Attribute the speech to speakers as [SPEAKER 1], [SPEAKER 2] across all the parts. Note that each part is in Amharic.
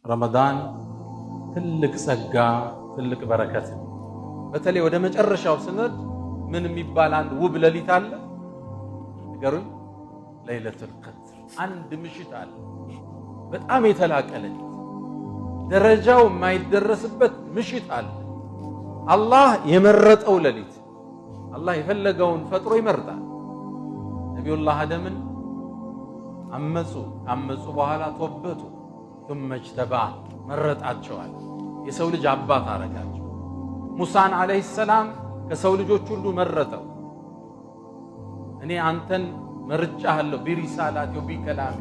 [SPEAKER 1] ረመዳን ትልቅ ጸጋ ትልቅ በረከት ነው። በተለይ ወደ መጨረሻው ስንል ምን የሚባል አንድ ውብ ሌሊት አለ ንገሩኝ። ለይለቱል ቀድር አንድ ምሽት አለ፣ በጣም የተላቀለች ደረጃው የማይደረስበት ምሽት አለ። አላህ የመረጠው ሌሊት። አላህ የፈለገውን ፈጥሮ ይመርጣል። ነቢዩላህ አደምን አመፁ በኋላ ተወበቱ ثم اجتباه መረጣቸዋል። የሰው ልጅ አባት አረጋቸው። ሙሳን አለይሂ ሰላም ከሰው ልጆች ሁሉ መረጠው። እኔ አንተን መርጫለሁ ቢሪሳላት ወቢከላሚ፣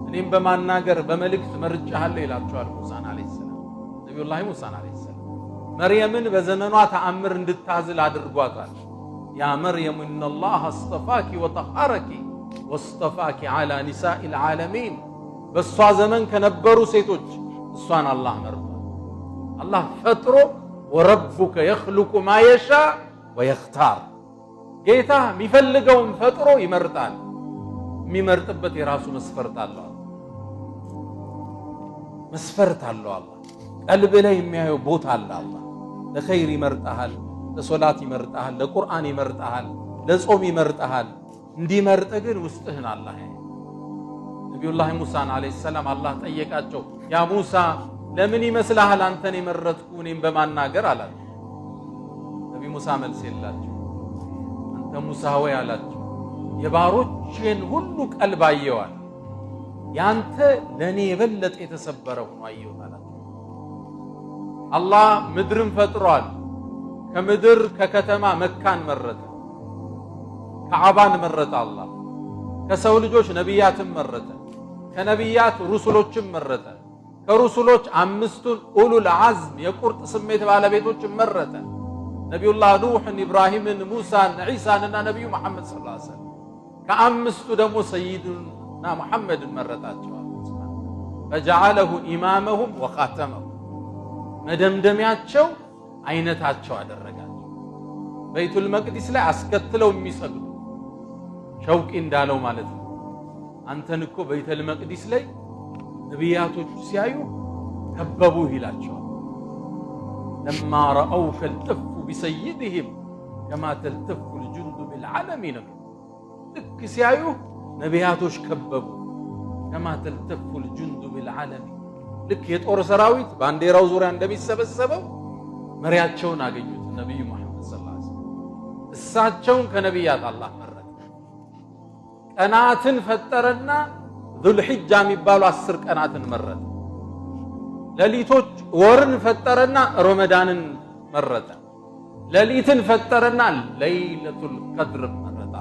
[SPEAKER 1] እኔም በማናገር በመልእክት መርጫለሁ ይላቸዋል ሙሳን አለይሂ ሰላም። ነቢዩላህ ሙሳን አለይሂ ሰላም መርየምን በዘመኗ ተአምር እንድታዝል አድርጓታል። ያ መርየም ኢነላህ አስጠፋኪ ወጠሃረኪ ወስጠፋኪ ዐላ ኒሳኢል ዓለሚን፣ በሷ ዘመን ከነበሩ ሴቶች እሷን አላህ መርጧል። አላህ ፈጥሮ ወረቡከ የኽሉቁ ማ የሻ ወየኽታር፣ ጌታ የሚፈልገውን ፈጥሮ ይመርጣል። የሚመርጥበት የራሱ መስፈርት አለው። አላህ ቀልብ ላይ የሚያየው ቦታ አለ። አላህ ለኸይር ይመርጣል፣ ለሶላት ይመርጣል፣ ለቁርአን ይመርጣል፣ ለጾም ይመርጣል። እንዲመርጥ ግን ውስጥህን አላህ ያያል። ነቢዩላህ ሙሳን አለይሂ ሰላም አላህ ጠየቃቸው፣ ያ ሙሳ ለምን ይመስልሃል አንተን የመረጥኩ እኔም በማናገር አላቸው። ነቢ ሙሳ መልስ የላቸው። አንተ ሙሳ ወይ አላቸው፣ የባሮችን ሁሉ ቀልብ አየዋል፣ ያንተ ለእኔ የበለጠ የተሰበረ ሆኖ አየሁት አላቸው። አላህ ምድርን ፈጥሯል። ከምድር ከከተማ መካን መረጠ፣ ከዓባን መረጠ። አላህ ከሰው ልጆች ነቢያትን መረጠ፣ ከነቢያት ሩሱሎችን መረጠ፣ ከሩሱሎች አምስቱን ኡሉል ዐዝም የቁርጥ ስሜት ባለቤቶችን መረጠ። ነቢዩላህ ኑሕን፣ ኢብራሂምን፣ ሙሳን፣ ዒሳንና ነቢዩ መሐመድ ሰለላሁ ዐለይሂ ወሰለም። ከአምስቱ ደግሞ ሰይድና መሐመድን መረጣቸዋል። ፈጀዐለሁ ኢማመሁም ወኻተመሁም፣ መደምደሚያቸው አይነታቸው አደረጋቸው። በይቱል መቅዲስ ላይ አስከትለው የሚሰግዱ ሸውቂ እንዳለው ማለት ነው። አንተን እኮ በይቱል መቅዲስ ላይ ነቢያቶች ሲያዩ ከበቡህ ይላቸዋል። ለማ ረአውከ ልጥፉ ቢሰይድህም ከማ ተልተፉ ልጁንዱ ቢልዓለሚ ነው። ልክ ሲያዩ ነቢያቶች ከበቡ። ከማ ተልተፉ ልጁንዱ ቢልዓለሚ፣ ልክ የጦር ሰራዊት ባንዲራው ዙሪያ እንደሚሰበሰበው መሪያቸውን አገኙት ነቢዩ መሐመድ ሰለላሁ ዐለይሂ ወሰለም። እሳቸውን ከነቢያት አላህ መረጠ። ቀናትን ፈጠረና ዙልሒጃ የሚባሉ 10 ቀናትን መረጠ። ሌሊቶች ወርን ፈጠረና ረመዳንን መረጠ። ሌሊትን ፈጠረና ለይለቱል ቀድር መረጠ።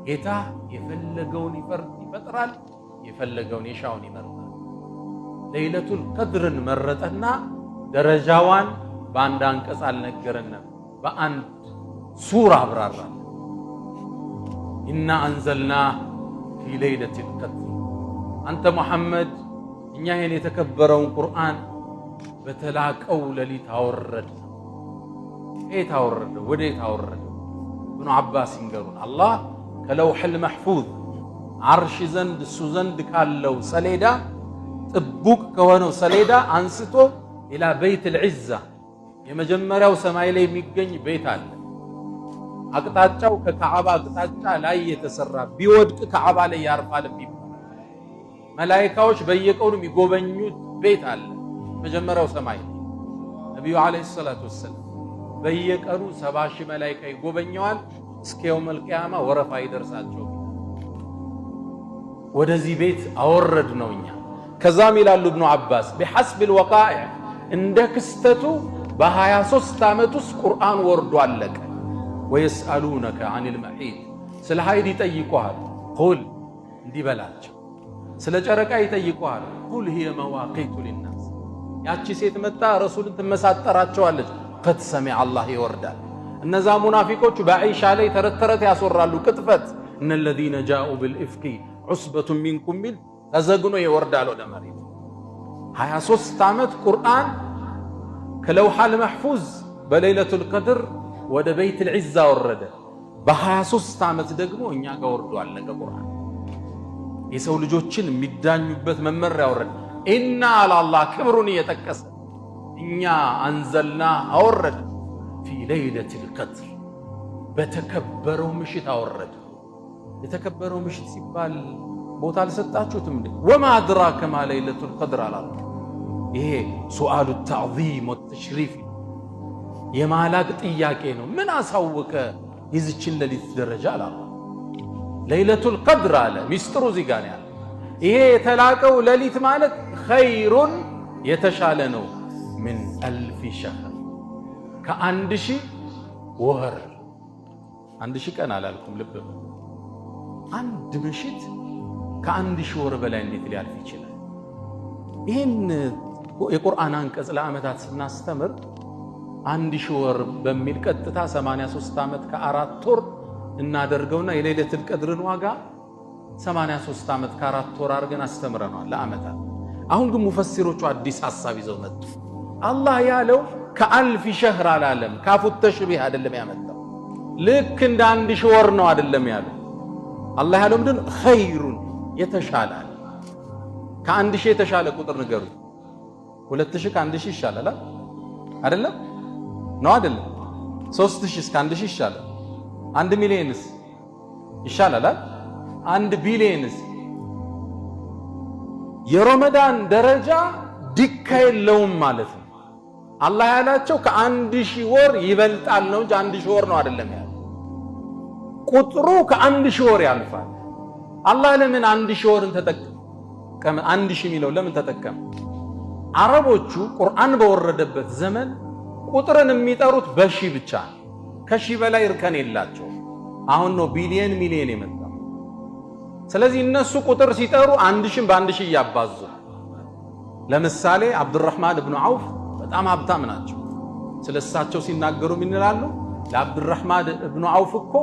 [SPEAKER 1] ጌታ የፈለገውን ይፈጥራል፣ የፈለገውን የሻውን ይመርጣል። ለይለቱል ቀድርን መረጠና ደረጃዋን በአንድ አንቀጽ አልነገረንም፣ በአንድ ሱራ አብራራል። ኢና አንዘልናህ ፊ ለይለቲል ቀድር፣ አንተ ሙሐመድ እኛ ይህን የተከበረውን ቁርአን በተላቀው ሌሊት አወረድነው። የት አወረደው? ወዴት አወረደው? ኢብኑ አባስ ይንገሩን። አላህ ከለውሕል መሕፉዝ ዓርሽ ዘንድ እሱ ዘንድ ካለው ሰሌዳ ጥቡቅ ከሆነው ሰሌዳ አንስቶ ኢላ በይትል ዒዛ የመጀመሪያው ሰማይ ላይ የሚገኝ ቤት አለ። አቅጣጫው ከካዕባ አቅጣጫ ላይ የተሰራ ቢወድቅ ካዕባ ላይ ያርፋል የሚባል መላኢካዎች በየቀኑ የሚጎበኙት ቤት አለ መጀመሪያው ሰማይ። ነቢዩ ዓለይሂ ሰላቱ ወሰላም በየቀኑ 70 ሺህ መላኢካ ይጎበኘዋል። እስከ የውመል ቂያማ ወረፋ ይደርሳቸው። ወደዚህ ቤት አወረድ ነው እኛ። ከዛም ይላሉ ኢብኑ አባስ ቢሐስቢል ወቃኢዕ፣ እንደ ክስተቱ በ23 ዓመት ውስጥ ቁርአን ወርዶ አለቀ። ወየስአሉነከ ዐኒል መሒድ፣ ስለ ሀይድ ይጠይቁሃል፣ ቁል እንዲህ በላቸው። ስለ ጨረቃ ይጠይቁሃል፣ ቁል ሂየ መዋቂቱ ሊናስ። ያቺ ሴት መጣ ረሱልን ትመሳጠራቸዋለች፣ ቀድ ሰሚዐ አላህ ይወርዳል። እነዛ ሙናፊቆቹ በዓኢሻ ላይ ተረት ተረት ያስወራሉ፣ ቅጥፈት። እነ ለዚነ ጃኡ ብልኢፍኪ ዑስበቱን ሚንኩም ሚል ተዘግኖ ይወርዳል ወደ መሬት። 23 ዓመት ቁርአን ከለውሐል መሕፉዝ በለይለቱል ቀድር ወደ በይትል ዒዛ ወረደ። በ23 ዓመት ደግሞ እኛ ጋር ወርዶ አለቀ ቁርአን። የሰው ልጆችን የሚዳኙበት መመሪያ ወረደ። ኢና አላህ ክብሩን እየጠቀሰ እኛ አንዘልና አወረደ ፊ ለይለቲል ቀድር በተከበረው ምሽት አወረደ። የተከበረው ምሽት ሲባል ቦታ አልሰጣችሁትም እንዴ? ወማ አድራከ ማ ለይለቱል ቀድር አላለ። ይሄ ሱአሉ ተዕዚም ወተሽሪፍ የማላቅ ጥያቄ ነው። ምን አሳወቀ የዚችን ሌሊት ደረጃ አላለ። ለይለቱል ቀድር አለ። ሚስጥሩ እዚህ ጋር ያለ ይሄ የተላቀው ሌሊት ማለት ኸይሩን የተሻለ ነው። ምን አልፊ ሸህር ከአንድ ሺህ ወር 1000 ቀን አላልኩም። ልብ አንድ ምሽት ከአንድ ሺህ ወር በላይ እንዴት ሊያልፍ ይችላል? ይህን የቁርአን አንቀጽ ለዓመታት ስናስተምር 1000 ወር በሚል ቀጥታ 83 ዓመት ከ4 ወር እናደርገውና የሌለቱል ቀድርን ዋጋ 83 ዓመት ከ4 ወር አድርገን አስተምረናል ለዓመታት። አሁን ግን ሙፈሲሮቹ አዲስ ሐሳብ ይዘው መጡ። አላህ ያለው ከአልፍ ሸህር አላለም። ካፉት ተሽቢህ አይደለም ያመጣው። ልክ እንደ 1000 ወር ነው አይደለም ያለው። አላህ ያለው ምንድን ኸይሩን የተሻለ ከ1000 የተሻለ ቁጥር ንገሩ። 2000 ከ1000 ይሻላል አይደለም ነው አይደለም? 3000 እስከ 1000 ይሻላል። 1 ሚሊዮንስ ይሻላል? 1 ቢሊዮንስ? የረመዳን ደረጃ ዲካ የለውም ማለት ነው። አላህ ያላቸው ከ1000 ወር ይበልጣል ነው እንጂ 1000 ወር ነው አይደለም ያለው። ቁጥሩ ከ1000 ወር ያልፋል። አላህ ለምን 1000 ወርን ተጠቀመ? 1000 የሚለው ለምን ተጠቀመ? አረቦቹ ቁርአን በወረደበት ዘመን ቁጥርን የሚጠሩት በሺህ ብቻ ነው። ከሺህ በላይ እርከን የላቸው። አሁን ነው ቢሊየን ሚሊየን የመጣው። ስለዚህ እነሱ ቁጥር ሲጠሩ 1000ን በ1000 እያባዙ። ለምሳሌ አብዱራህማን ኢብኑ ዐውፍ በጣም ሀብታም ናቸው። ስለሳቸው ሲናገሩ ምን ይላሉ? ለአብዱራህማን ኢብኑ ዐውፍ እኮ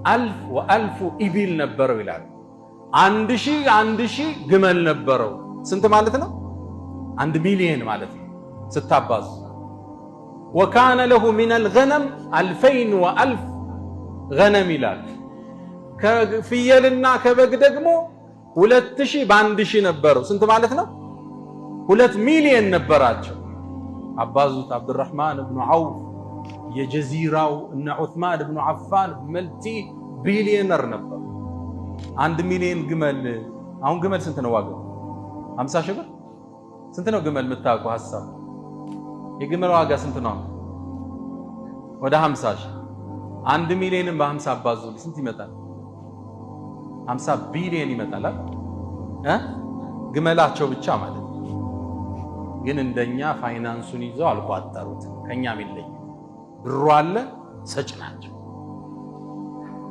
[SPEAKER 1] 1000 ወ1000 ኢቢል ነበረው ይላሉ። 1000 ግመል ነበረው። ስንት ማለት ነው? 1 ሚሊዮን ማለት ነው ስታባዙ። ወካነ ለሁ ሚነል ገነም 2000 ወ1000 ገነም ይላል። ከፍየልና ከበግ ደግሞ 2000 በ1000 ነበረው። ስንት ማለት ነው? 2 ሚሊዮን ነበራቸው። አባዙት። አብዱራህማን ኢብኑ ዐውፍ የጀዚራው እነ ዑስማን ኢብኑ አፋን መልቲ ቢሊዮነር ነበር። 1 ሚሊዮን ግመል። አሁን ግመል ስንት ነው ዋጋው? 50 ሺህ ብር። ስንት ነው ግመል የምታውቁ ሐሳብ? የግመል ዋጋ ስንት ነው? ወደ 50 ሺህ። 1 ሚሊዮንን በ50 አባዙ ስንት ይመጣል? 50 ቢሊዮን ይመጣል ግመላቸው ብቻ ማለት ነው። ግን እንደኛ ፋይናንሱን ይዘው አልቋጠሩት። ከኛም ይለይ ብሩ አለ ሰጭ ናቸው።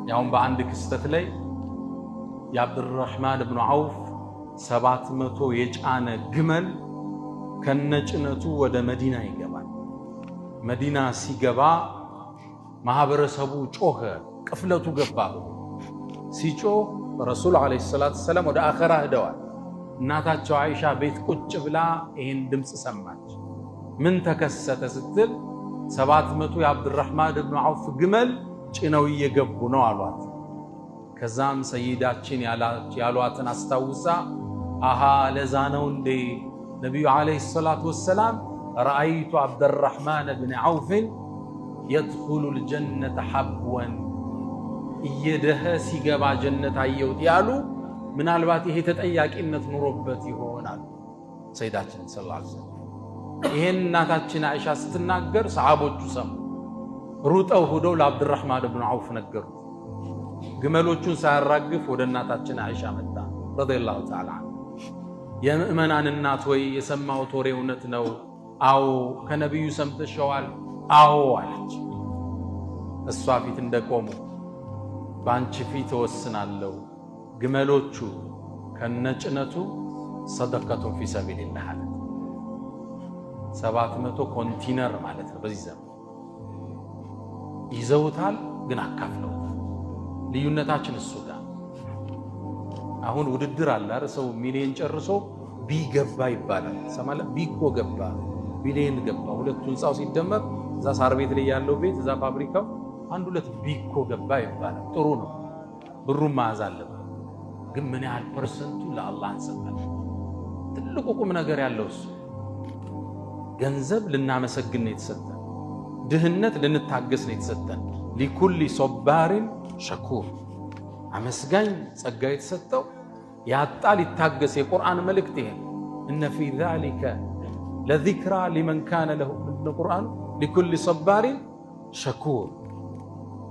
[SPEAKER 1] ያውም በአንድ ክስተት ላይ የአብዱራህማን ኢብኑ ዐውፍ 700 የጫነ ግመል ከነጭነቱ ወደ መዲና ይገባል። መዲና ሲገባ ማህበረሰቡ ጮኸ፣ ቅፍለቱ ገባ። ሲጮህ ረሱል ዓለይሂ ሰላቱ ወሰላም ወደ አኸራ ሄደዋል። እናታቸው አይሻ ቤት ቁጭ ብላ ይህን ድምፅ ሰማች። ምን ተከሰተ ስትል 700 የአብዱራህማን ኢብኑ ዐውፍ ግመል ጭነው እየገቡ ነው አሏት። ከዛም ሰይዳችን ያሏትን አስታውሳ አሃ ለዛ ነው እንዴ ነቢዩ ዓለይሂ ሰላቱ ወሰላም ረአይቱ አብዱራህማን ኢብኑ ዐውፍን የድኹሉል ጀነተ ሐብወን እየደኸ ሲገባ ጀነት አየሁት ያሉ ምናልባት ይሄ ተጠያቂነት ኑሮበት ይሆናል። ሰይዳችን ሰለላሁ ዐለይሂ ወሰለም ይሄን እናታችን አይሻ ስትናገር ሰሃቦቹ ሰሙ። ሩጠው ሄደው ለአብዱራህማን ኢብኑ ዐውፍ ነገሩት። ግመሎቹን ሳያራግፍ ወደ እናታችን አይሻ መጣ ረዲየላሁ ተዓላ ዐንሃ። የምእመናን እናት ወይ የሰማሁት ወሬ እውነት ነው? አዎ። ከነቢዩ ሰምተሸዋል? አዎ አለች። እሷ ፊት እንደቆሙ በአንቺ ፊት እወስናለሁ ግመሎቹ ከነጭነቱ ሰደቀቱን ፊ ሰቢልላህ አለ። 700 ኮንቲነር ማለት ነው። በዚህ ዘመን ይዘውታል፣ ግን አካፍለውታል። ልዩነታችን እሱ ጋር። አሁን ውድድር አለ አይደል? ሰው ሚሊዮን ጨርሶ ቢገባ ይባላል። ሰማለ ቢኮ ገባ፣ ቢሊዮን ገባ። ሁለቱ ህንፃው ሲደመር እዛ ሳር ቤት ላይ ያለው ቤት እዛ ፋብሪካው 1-2 ቢኮ ገባ ይባላል። ጥሩ ነው፣ ብሩን መያዝ አለበት። ግን ምን ያህል ፐርሰንቱ ለአላህ እንሰጣለን? ትልቁ ቁም ነገር ያለው እሱ። ገንዘብ ልናመሰግን ነው የተሰጠን፣ ድህነት ልንታገስ ነው የተሰጠን። ሊኩሊ ሶባሪን ሸኩር፣ አመስጋኝ ጸጋ የተሰጠው ያጣ ሊታገስ። የቁርአን መልእክት ይሄ እነ ፊ ዛሊከ ለዚክራ ሊመን ካነ ለሁ ቁርአን ሊኩሊ ሶባሪን ሸኩር።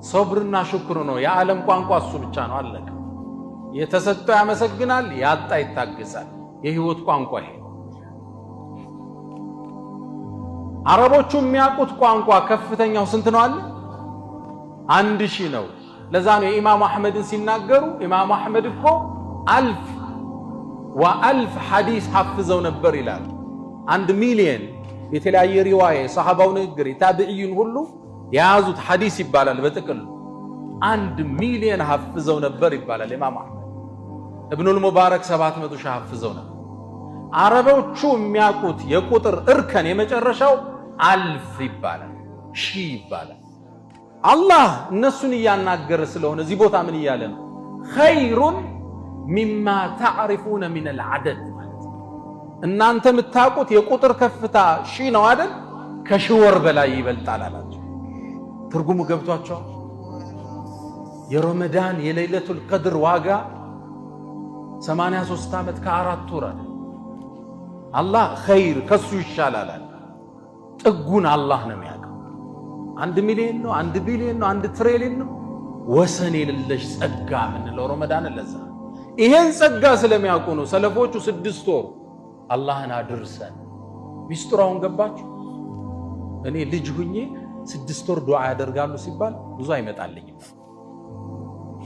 [SPEAKER 1] ሶብርና ሽኩር ነው የዓለም ቋንቋ እሱ ብቻ ነው። አለቀ። የተሰጠው ያመሰግናል፣ ያጣ ይታገሳል። የህይወት ቋንቋ ይሄ። አረቦቹ የሚያውቁት ቋንቋ ከፍተኛው ስንት ነው አለ? 1000 ነው። ለዛ ነው የኢማሙ አሕመድን ሲናገሩ ኢማሙ አሕመድ እኮ 1000 ሐዲስ ሐፍዘው ነበር ይላል። 1 ሚሊዮን የተለያየ ሪዋያ የሰሃባው ንግግር የታቢዒን ሁሉ የያዙት ሐዲስ ይባላል። በጥቅሉ 1 ሚሊዮን ሐፍዘው ነበር ይባላል። ኢማሙ አሕመድ ኢብኑል ሙባረክ 700 ሺህ ሐፍዘው ነበር። አረቦቹ የሚያውቁት የቁጥር እርከን የመጨረሻው 1000 ይባላል፣ 1000 ይባላል። አላህ እነሱን እያናገረ ስለሆነ እዚህ ቦታ ምን እያለ ነው? ኸይሩን ሚማ ተዕሪፉነ ሚነል ዐደድ ማለት እናንተ የምታውቁት የቁጥር ከፍታ 1000 ነው አይደል? ከ1000 ወር በላይ ይበልጣል አላቸው። ትርጉሙ ገብቷቸዋል? የረመዳን የለይለቱል ቀድር ዋጋ 83 ዓመት ከ4 ወር አለ። አላህ ኸይር ከሱ ይሻላል አለ። ጥጉን አላህ ነው የሚያውቀው። 1 ሚሊዮን ነው፣ 1 ቢሊዮን ነው፣ 1 ትሪሊዮን ነው፣ ወሰን የሌለሽ ጸጋ ምንለው ረመዳን። ለዛ ይሄን ጸጋ ስለሚያውቁ ነው ሰለፎቹ 6 ወር አላህን አድርሰን። ሚስጥራውን ገባችሁ? እኔ ልጅ ሁኜ 6 ወር ዱዓ ያደርጋሉ ሲባል ብዙ አይመጣልኝም።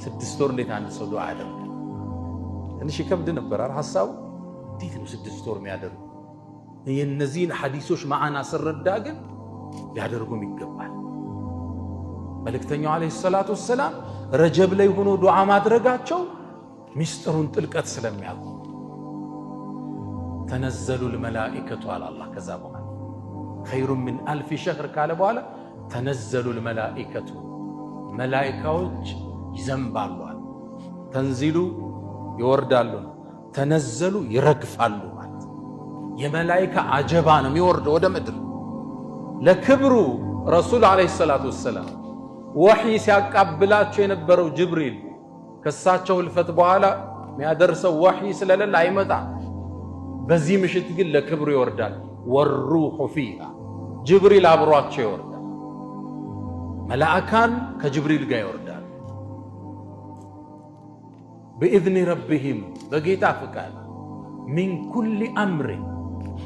[SPEAKER 1] 6 ወር እንዴት አንድ ሰው ዱዓ ያደርጋል? ትንሽ ይከብድ ነበር ሐሳቡ። እንዴት ነው 6 ወር የሚያደርጉ? የእነዚህን ሐዲሶች ማዕና ስረዳ ግን ሊያደርጉም ይገባል። መልእክተኛው ዓለይሂ ሰላቱ ወሰላም ረጀብ ላይ ሆኖ ዱዓ ማድረጋቸው ሚስጥሩን ጥልቀት ስለሚያውቁ ተነዘሉል መላኢከቱ አለ አላህ። ከዛ በኋላ ኸይሩን ሚን 1000 ሸህር ካለ በኋላ ተነዘሉል መላኢከቱ መላኢካዎች ይዘንባሉ። ተንዚሉ ይወርዳሉ፣ ተነዘሉ ይረግፋሉ ማለት የመላኢካ አጀባ ነው የሚወርደው ወደ ምድር። ለክብሩ ረሱል ዓለይሂ ሰላቱ ወሰላም ወሕይ ሲያቃብላቸው የነበረው ጅብሪል ከሳቸው ህልፈት በኋላ የሚያደርሰው ወሕይ ስለሌለ አይመጣም። በዚህ ምሽት ግን ለክብሩ ይወርዳል። ወሩሑ ፊሃ ጅብሪል አብሯቸው ይወርዳል። መላእካን ከጅብሪል ጋር ይወርዳል። بإذن ربهم በጌታ ፍቃድ ሚን ኩሊ አምር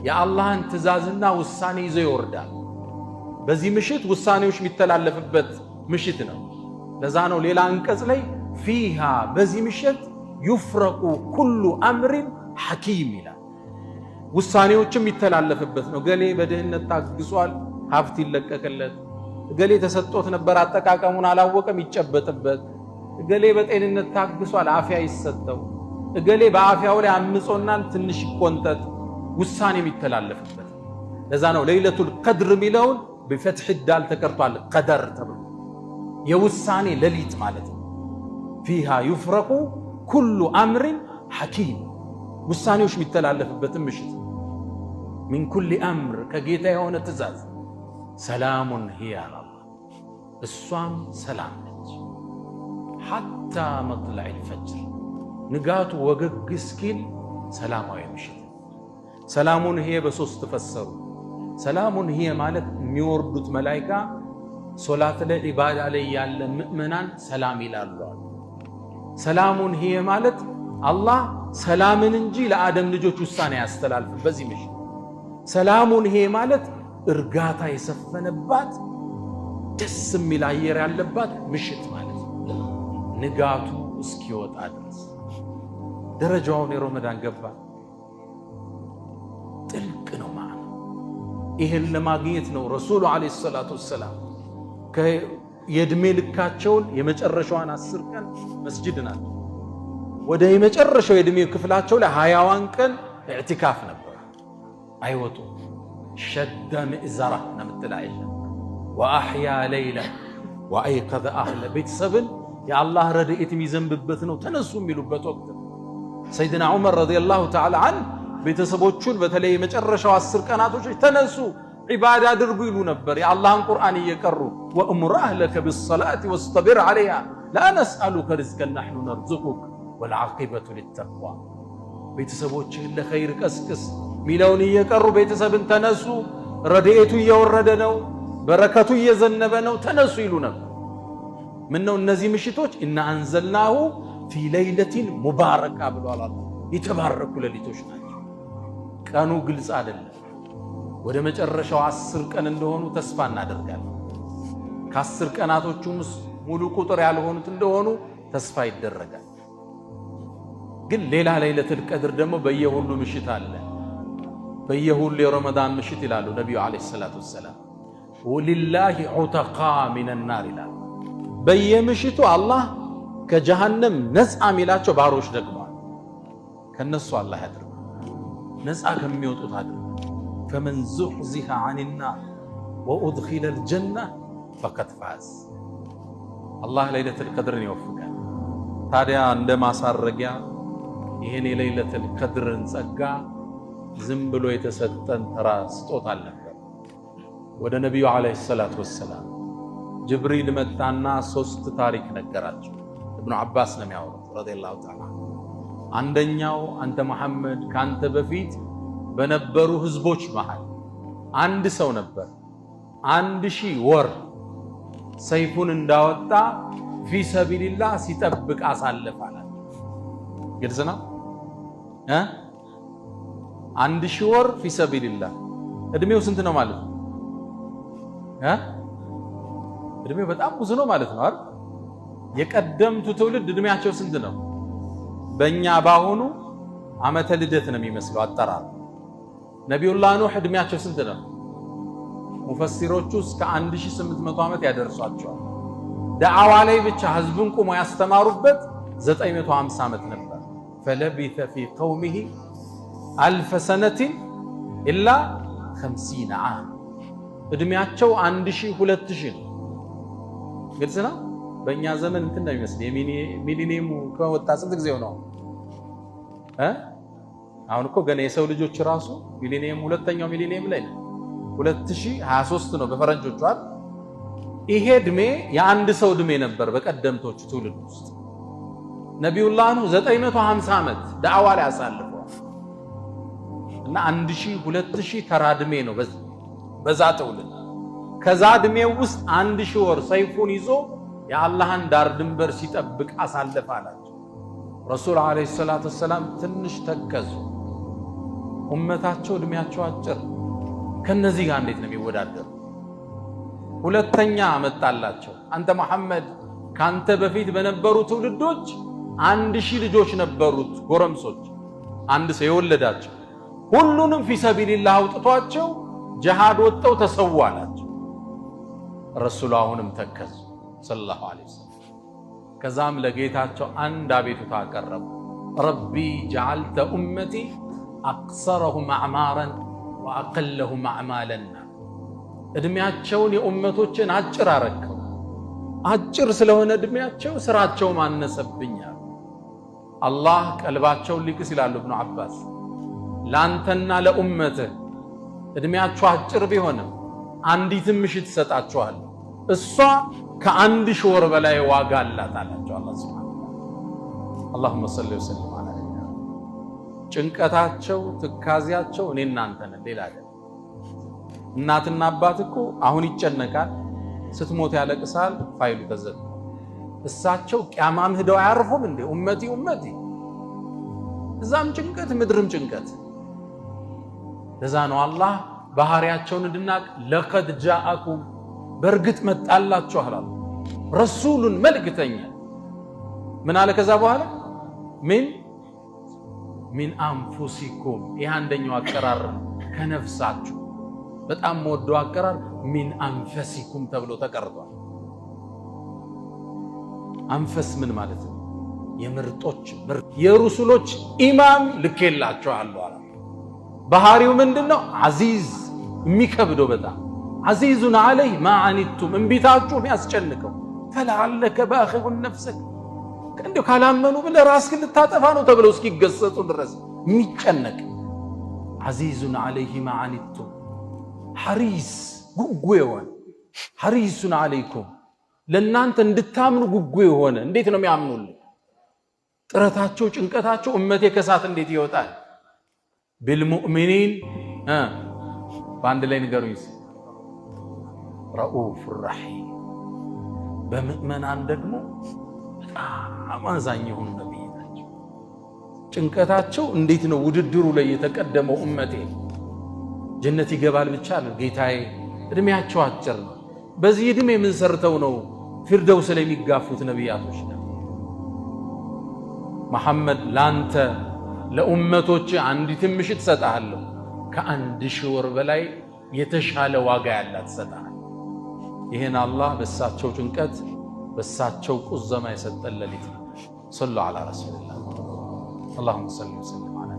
[SPEAKER 1] የአላህን ትእዛዝና ውሳኔ ይዞ ይወርዳል። በዚህ ምሽት ውሳኔዎች የሚተላለፍበት ምሽት ነው። ለዛ ነው ሌላ አንቀጽ ላይ ፊሃ በዚህ ምሽት ዩፍረቁ ኩሉ አምሪን ሐኪም ይላል። ውሳኔዎችም የሚተላለፍበት ነው። ገሌ በድህነት ታግሷል፣ ሀብት ይለቀቅለት። ገሌ ተሰጥቶት ነበር አጠቃቀሙን አላወቀም፣ ይጨበጥበት። እገሌ በጤንነት ታግሷል፣ አፍያ ይሰጠው። እገሌ በአፍያው ላይ አምጾናል፣ ትንሽ ይቆንጠጥ። ውሳኔ የሚተላለፍበት ለዛ ነው ለይለቱል ቀድር የሚለውን በፈትሕ ዳል ተቀርቷል። ቀደር ተብሎ የውሳኔ ሌሊት ማለት ነው። ፊሃ ዩፍረቁ ኩሉ አምሪን ሐኪም ውሳኔዎች የሚተላለፍበት ምሽት። ሚን ኩሊ አምር ከጌታ የሆነ ትእዛዝ። ሰላሙን ሂያ አላህ እሷም ሰላም ነች። ሐታ መጥለዒል ፈጅር ንጋቱ ወገግ እስኪል ሰላማዊ ምሽት። ሰላሙን ሂየ በሶስት ተፈሰሩ። ሰላሙን ሂየ ማለት የሚወርዱት መላኢካ ሶላት ላይ ኢባዳ ላይ ያለ ምእመናን ሰላም ይላሉ። ሰላሙን ሂየ ማለት አላህ ሰላምን እንጂ ለአደም ልጆች ውሳኔ ያስተላልፍ በዚህ ምሽት። ሰላሙን ሂየ ማለት እርጋታ የሰፈነባት ደስ የሚል አየር ያለባት ምሽት ማለት ነው። ንጋቱ እስኪወጣ ድረስ ደረጃውን የረመዳን ገባ ጥልቅ ነው ማለት ይሄን ለማግኘት ነው ረሱሉ አለይሂ ሰላቱ ወሰላም የእድሜ ልካቸውን የመጨረሻዋን 10 ቀን መስጂድ ናት። ወደ የመጨረሻው የእድሜ ክፍላቸው ላይ 20ዋን ቀን ኢዕቲካፍ ነበር። አይወጡ ሸደ ምእዘራ ነምትል አይሻ ወአሕያ ለይለ ወአይቀዘ አህለ ቤተሰብን የአላህ ረድኤት የሚዘንብበት ነው ተነሱ የሚሉበት ወቅት። ሰይድና ዑመር ረዲየላሁ ተዓላ ዐንሁ ቤተሰቦቹን በተለይ የመጨረሻው 10 ቀናቶች ተነሱ ዒባዳ አድርጉ ይሉ ነበር። የአላህን ቁርአን እየቀሩ ወእሙር አህለከ ቢሰላቲ ወስጠቢር ዐለይሃ ላ ነስአሉከ ሪዝቀን ነሕኑ ነርዙቁክ ወልዓቂበቱ ሊተቅዋ። ቤተሰቦችህን ለኸይር ቀስቅስ ሚለውን እየቀሩ ቤተሰብን ተነሱ፣ ረድኤቱ እየወረደ ነው፣ በረከቱ እየዘነበ ነው፣ ተነሱ ይሉ ነበር። ምን ነው እነዚህ ምሽቶች ኢና አንዘልናሁ ፊ ለይለቲን ሙባረካ ብሏል አላህ። የተባረኩ ሌሊቶች ናቸው። ቀኑ ግልጽ አይደለም። ወደ መጨረሻው 10 ቀን እንደሆኑ ተስፋ እናደርጋለን። ከ10 ቀናቶቹም ሙሉ ቁጥር ያልሆኑት እንደሆኑ ተስፋ ይደረጋል። ግን ሌላ ለይለቱል ቀድር ደግሞ በየሁሉ ምሽት አለ። በየሁሉ የረመዳን ምሽት ይላሉ ነቢዩ ዓለይሂ ሰላቱ ወሰላም ወሊላሂ ዑተቃ ሚነናር ይላሉ። በየምሽቱ አላህ ከጀሃነም ነፃ የሚላቸው ባሮች ደግመዋል። ከነሱ አላህ ያድርግ፣ ነፃ ከሚወጡት አድርግ። ፈመን ዙሕዚሐ ዐኒናር ወኡድኺለል ጀነ ፈቀድ ፋዝ። አላህ ለይለቱል ቀድርን ይወፍቃል። ታዲያ እንደ ማሳረጊያ ይህን የለይለቱል ቀድርን ጸጋ ዝም ብሎ የተሰጠን ተራ ስጦታ አልነበር። ወደ ነቢዩ ዓለይሂ ሰላቱ ወሰላም ጅብሪል መጣና 3 ታሪክ ነገራቸው። ኢብኑ አባስ ነው የሚያወሩት ረዲየላሁ ተዓላ። አንደኛው አንተ መሐመድ ካንተ በፊት በነበሩ ህዝቦች መሃል አንድ ሰው ነበር 1000 ወር ሰይፉን እንዳወጣ ፊ ሰቢልላህ ሲጠብቅ አሳልፋላል። ግልጽ ነው። 1000 ወር ፊ ሰቢልላህ እድሜው ስንት ነው ማለት ነው? እድሜው በጣም ብዙ ነው ማለት ነው አይደል? የቀደምቱ ትውልድ እድሜያቸው ስንት ነው? በእኛ ባሁኑ ዓመተ ልደት ነው የሚመስለው አጠራር። ነቢዩላህ ኑህ እድሜያቸው ስንት ነው? ሙፈሲሮቹ እስከ 1800 ዓመት ያደርሷቸዋል። ዳዕዋ ላይ ብቻ ህዝቡን ቁሞ ያስተማሩበት 950 ዓመት ነበር። ፈለቢተ ፊ ቀውሚሂ አልፈ ሰነቲን ኢላ 50 ዓም። እድሜያቸው 1000 2000 ነው። ግልጽ ነው። በእኛ ዘመን እንትን ነው የሚመስል የሚሊኒየሙ ከወጣ ስንት ጊዜው ነው? አሁን እኮ ገና የሰው ልጆች ራሱ ሚሊኒየም ሁለተኛው ሚሊኒየም ላይ ነው። 2023 ነው በፈረንጆቹ አይደል? ይሄ እድሜ የአንድ ሰው እድሜ ነበር በቀደምቶቹ ትውልድ ውስጥ። ነቢዩላህ ኑህ 950 ዓመት ዳዕዋ ላይ አሳልፈዋል እና 1000 2000 ተራ እድሜ ነው በዛ ትውልድ። ከዛ እድሜው ውስጥ 1000 ወር ሰይፉን ይዞ የአላህን ዳር ድንበር ሲጠብቅ አሳልፈ አላቸው። ረሱል ዓለይሂ ሰላቱ ወሰላም ትንሽ ተከዙ። ኡመታቸው እድሜያቸው አጭር፣ ከነዚህ ጋር እንዴት ነው የሚወዳደሩ? ሁለተኛ መጣላቸው። አንተ መሐመድ ካንተ በፊት በነበሩ ትውልዶች 1000 ልጆች ነበሩት ጎረምሶች፣ አንድ ሰው የወለዳቸው ሁሉንም ፊ ሰቢልላህ አውጥቷቸው ጂሃድ ወጥተው ተሰው አላቸው። ረሱል አሁንም ተከዙ ሰለላሁ ዐለይሂ ወሰለም። ከዛም ለጌታቸው አንድ አቤቱታ አቀረቡ። ረቢ ጀዐልተ ኡመቲ አቅሰረሁም አዕማረን ወአቀለሁም አዕማለን። እድሜያቸውን የኡመቶችን አጭር አረከው። አጭር ስለሆነ እድሜያቸው ስራቸውም አነሰብኛል። አላህ ቀልባቸውን ሊክስ ይላሉ ኢብኑ አባስ። ላንተና ለኡመትህ እድሜያቸው አጭር ቢሆንም አንዲትም ምሽት ትሰጣቸዋል፣ እሷ ከ1000 ወር በላይ ዋጋ አላት አላቸው አላህ ሱብሓነሁ ወተዓላ። አላሁመ ሰሊ ወሰለም ዐላ ነቢይና። ጭንቀታቸው ትካዚያቸው እኔ እናንተ ነን፣ ሌላ አይደለም። እናትና አባት እኮ አሁን ይጨነቃል፣ ስትሞት ያለቅሳል፣ ፋይሉ ተዘግቶ። እሳቸው ቂያማም ሄደው አያርፉም እንዴ? ኡመቲ ኡመቲ፣ እዛም ጭንቀት ምድርም ጭንቀት። ለዛ ነው አላህ ባህሪያቸውን እንድናቅ ለቀድ ጃአኩም በእርግጥ መጣላችሁ አለ ረሱሉን መልእክተኛ። ምን አለ ከዛ በኋላ ሚን አንፉሲኩም። ይህ አንደኛው አቀራር ከነፍሳችሁ በጣም ወደው አቀራር ሚን አንፈሲኩም ተብሎ ተቀርቷል። አንፈስ ምን ማለት ነው? የምርጦች ምርጥ የሩሱሎች ኢማም ልኬላችኋለሁ አለ። ባህሪው ምንድነው? አዚዝ፣ የሚከብደው በጣም አዚዙን ዐለይህ ማ ዐኒቱም፣ እምቢታችሁ የሚያስጨንቀው። ፈለዐለከ ባኺዑን ነፍሰክ፣ እንዲሁ ካላመኑ ብለህ ራስህን ልታጠፋ ነው ተብለው እስኪገሰጹ ድረስ የሚጨነቅ ዐዚዙን ዐለይሂ ማ ዐኒቱም ሐሪስ ጉጉ የሆነ ሐሪሱን ዐለይኩም ለእናንተ እንድታምኑ ጉጉ የሆነ እንዴት ነው የሚያምኑልኝ? ጥረታቸው ጭንቀታቸው እመቴ ከሳት እንዴት ይወጣል? ቢልሙእሚኒን በአንድ ላይ ንገሩኝ። ረኡፍ ረሒም በምእመናን ደግሞ በጣም አዛኝ የሆኑ ነቢይ ናቸው። ጭንቀታቸው እንዴት ነው ውድድሩ ላይ የተቀደመው እመቴ ጀነት ይገባል ብቻ ነው ጌታዬ። እድሜያቸው አጭር ነው። በዚህ እድሜ ምን ሰርተው ነው ፊርደውስ ላይ የሚጋፉት ነቢያቶች ነው። መሐመድ ላንተ ለኡመቶች አንዲት ምሽት ሰጣለሁ ከ1000 ወር በላይ የተሻለ ዋጋ ያላት ሰጣለሁ። ይሄን አላህ በሳቸው ጭንቀት በሳቸው ቁዘማ የሰጠን ሌሊት ነው። ሰሉ ዐላ ረሱሊላህ اللهم صل وسلم على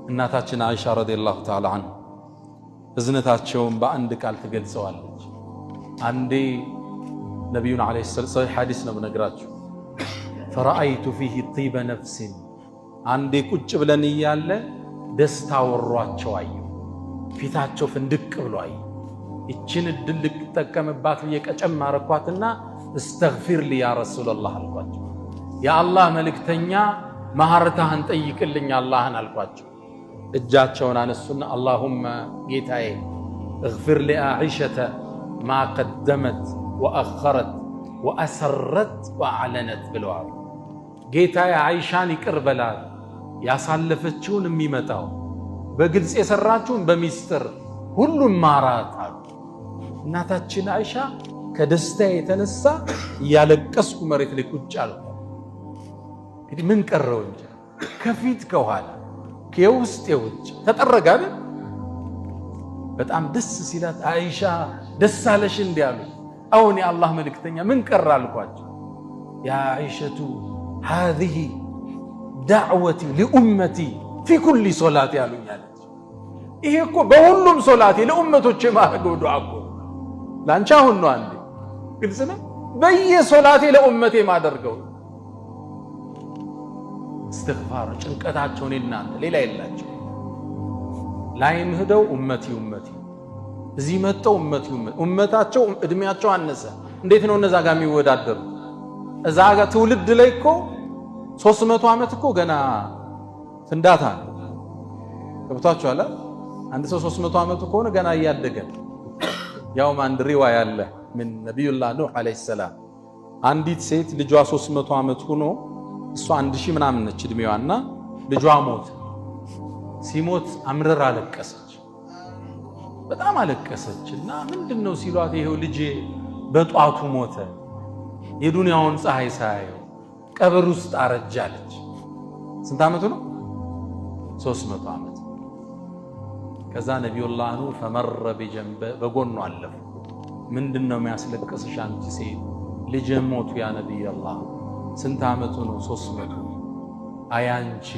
[SPEAKER 1] እናታችን አይሻ ረዲየላሁ ተዓላ ዐንሃ እዝነታቸውን በአንድ ቃል ትገልጸዋለች። አንዴ ነቢዩን ዐለይሂ ሰላም ሐዲስ ነው የምነግራችሁ። ፈረአይቱ ፊህ ጢበ ነፍሲን አንዴ ቁጭ ብለን እያለ ደስታ ወሯቸው አየሁ። ፊታቸው ፍንድቅ ብሎ አየሁ። ይችን እድል ልጠቀምባት ብዬ ቀጨም አረኳትና እስተግፊር ሊ ያ ረሱለላህ አልኳቸው። የአላህ መልእክተኛ መሐረታህን ጠይቅልኝ አላህን አልኳቸው። እጃቸውን አነሱና አላሁመ ጌታዬ እግፊር ሊአኢሸተ ማ ቀደመት ወአኸረት ወአሰረት ወአዕለነት ብለዋል። ጌታዬ አይሻን ይቅር በላት፣ ያሳለፈችውን የሚመጣው በግልጽ የሰራችውን በሚስጥር ሁሉም ማራት አሉ። እናታችን አይሻ ከደስታ የተነሳ እያለቀስኩ መሬት ላይ ቁጭ አልኩ። እንግዲህ ምን ቀረው እንጂ ከፊት ከኋላ ከውስጥ የውጭ ተጠረጋ አይደል? በጣም ደስ ሲላት አይሻ ደስ አለሽ እንዲያሉ አሁን የአላህ መልእክተኛ ምን ቀረ አልኳቸው። ያ አይሸቱ ሃዚህ ዳዕወቲ ሊኡመቲ ፊ ኩሊ ሶላቲ ያሉኛለች። ይሄ እኮ በሁሉም ሶላቴ ለኡመቶች የማደርገው ዱዓ እኮ ላንቺ አሁን ነው። አንዴ ግልጽ ነው። በየሶላቴ ለኡመቴ የማደርገው እስትግፋር ጭንቀታቸውን እናንተ ሌላ የላቸው። ላይም ሄደው ኡመቲ ኡመቲ እዚህ መጣው ኡመቲ ኡመታቸው እድሜያቸው አነሰ። እንዴት ነው እነዛ ጋር የሚወዳደሩ? እዛ ጋር ትውልድ ላይ እኮ 300 ዓመት እኮ ገና ፍንዳታ ነው። ገብቷችኋል? አንድ ሰው 300 ዓመቱ ከሆነ ገና እያደገ ያውም አንድ ሪዋያ አለ ምን ነብዩላህ ኑህ አለይሂ ሰላም አንዲት ሴት ልጇ 300 ዓመት ሆኖ እሷ 1000 ምናምን ነች እድሜዋና ልጇ ሞት። ሲሞት አምረር አለቀሰች፣ በጣም አለቀሰችና ምንድነው ሲሏት ይሄው ልጄ በጧቱ ሞተ፣ የዱንያውን ፀሐይ ሳያየው ቀብር ውስጥ አረጃለች። ስንት ዓመቱ ነው? 300 ዓመት። ከዛ ነብዩላህ ኑህ ፈመረ በጀንበ በጎኑ አለፉ። ምንድነው የሚያስለቅስሽ አንቺ ሴት? ልጄ ሞቱ ያ ነብዩላህ። ስንት ዓመቱ ነው? 300። አያንቺ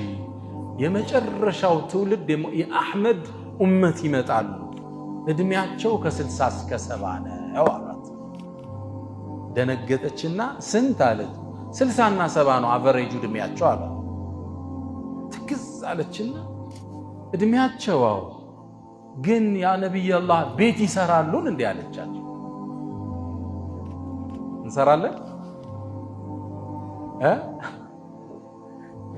[SPEAKER 1] የመጨረሻው ትውልድ የአህመድ ኡመት ይመጣሉ፣ እድሜያቸው ከ60 እስከ 70 ነው አሏት። ደነገጠችና ስንት አለች? 60 እና 70 ነው አቨሬጁ እድሜያቸው አሏት። ትክዝ አለችና እድሜያቸው ግን ያ ነብዩላህ ቤት ይሰራሉን እንዴ አለቻቸው። እንሰራለን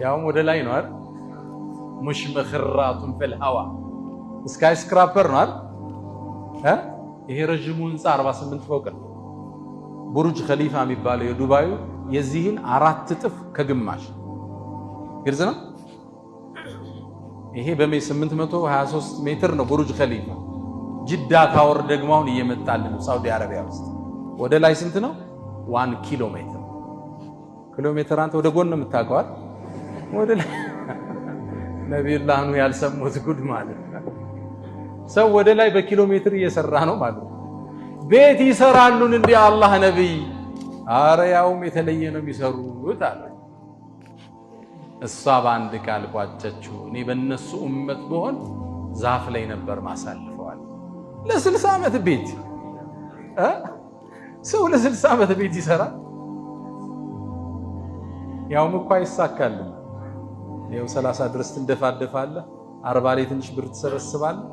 [SPEAKER 1] ያውም ወደ ላይ ነው አይደል? ሙሽ መኽራቱን ፊል ሀዋ ስካይ ስክራፐር ነው አይደል? ይሄ ረጅሙ ህንፃ 48 ፎቅ ነው። ቡርጅ ኸሊፋ የሚባለው የዱባዩ የዚህን 4 እጥፍ ከግማሽ ግልጽ ነው። ይሄ በ823 ሜትር ነው ቡርጅ ኸሊፋ። ጅዳ ታወር ደግሞ አሁን እየመጣልን ነው ሳውዲ አረቢያ ውስጥ። ወደ ላይ ስንት ነው? 1 ኪሎ ሜትር። ኪሎ ሜትር አንተ ወደ ጎን የምታውቀዋል። ወደ ላይ ነብዩላህ ኑህ ያልሰሙት ጉድ ማለት ነው። ሰው ወደ ላይ በኪሎ ሜትር እየሰራ ነው ማለት ነው። ቤት ይሰራሉን እንዴ አላህ ነብይ? አረ ያውም የተለየ ነው የሚሰሩት አለ። እሷ በአንድ ቃል ቋጨችው። እኔ በእነሱ ኡመት ብሆን ዛፍ ላይ ነበር ማሳልፈዋል። ለ60 ዓመት ቤት ሰው ለ60 ዓመት ቤት ይሰራል። ያውም እኮ አይሳካልም። ይኸው 30 ድረስ ትንደፋደፋለህ። 40 ላይ ትንሽ ብር ትሰበስባለህ።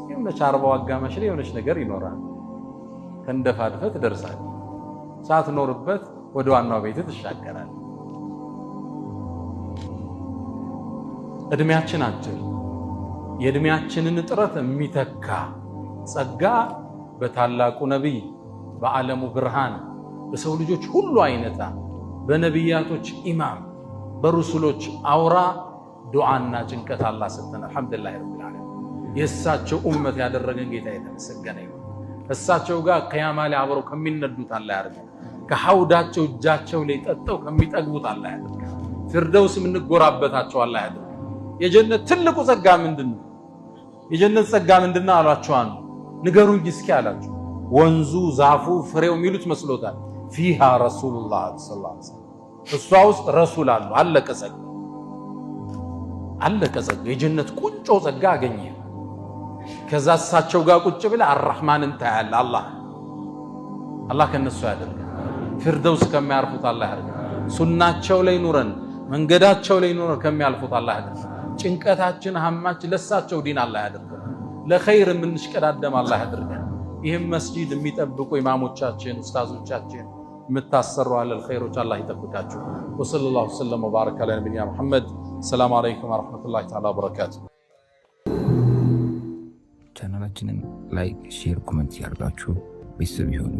[SPEAKER 1] የሆነች 40 አጋማሽ ላይ የሆነች ነገር ይኖራል። ከእንደፋድፈህ ትደርሳለህ። ሳትኖርበት ወደ ዋናው ቤት ትሻገራለህ። እድሜያችን አጭር፣ የእድሜያችንን ጥረት የሚተካ ጸጋ በታላቁ ነቢይ በዓለሙ ብርሃን በሰው ልጆች ሁሉ አይነታ በነቢያቶች ኢማም በሩሱሎች አውራ ዱዓና ጭንቀት አላህ ሰጠን። አልሐምዱሊላህ ረቢል ዓለሚን። የእሳቸው ኡመት ያደረገን ጌታ የተመሰገነ ይሁን። እሳቸው ጋር ከያማ ላይ አብረው ከሚነዱት አላህ ያድርገን። ከሐውዳቸው እጃቸው ላይ ጠጠው ከሚጠግቡት አላህ ያድርገን። ፊርደውስ የምንጎራበታቸው አላህ ያድርገን። የጀነት ትልቁ ጸጋ ምንድነው? የጀነት ጸጋ ምንድነው አሏቸው። አንዱ ንገሩኝ እስኪ አላቸው። ወንዙ ዛፉ ፍሬው የሚሉት መስሎታል። ፊሃ ረሱሉላህ ሰለላሁ ዐለይሂ ወሰለም፣ እሷ ውስጥ ረሱል አሉ። አለቀ ጸጋ፣ አለቀ ጸጋ። የጀነት ቁንጮ ጸጋ አገኘ። ከዛ እሳቸው ጋር ቁጭ ብለህ አርራህማንን ታያለህ። አላህ ከነሱ ያደርገን። ፊርደውስ ከሚያርፉት አላህ ያደርገን። ሱናቸው ላይ ኑረን መንገዳቸው ላይ ኑረን ከሚያልፉት አላህ ያደርገን። ጭንቀታችን ሀማችን ለሳቸው ዲን አላህ ያደርገን። ለኸይር የምንሽቀዳደም አላህ ያደርገን። ይህም መስጂድ የሚጠብቁ ኢማሞቻችን ኡስታዞቻችን የምታሰሩ አለል ኸይሮች አላህ ይጠብቃችሁ። ወሰለላሁ ወሰለም ወባረከ ዐላ ነቢይና ሙሐመድ። ሰላም አለይኩም ወራህመቱላሂ ተዓላ ወበረካቱ።
[SPEAKER 2] ቻናላችንን ላይክ፣ ሼር፣ ኮሜንት ያርጋችሁ ቤተሰብ ይሁኑ።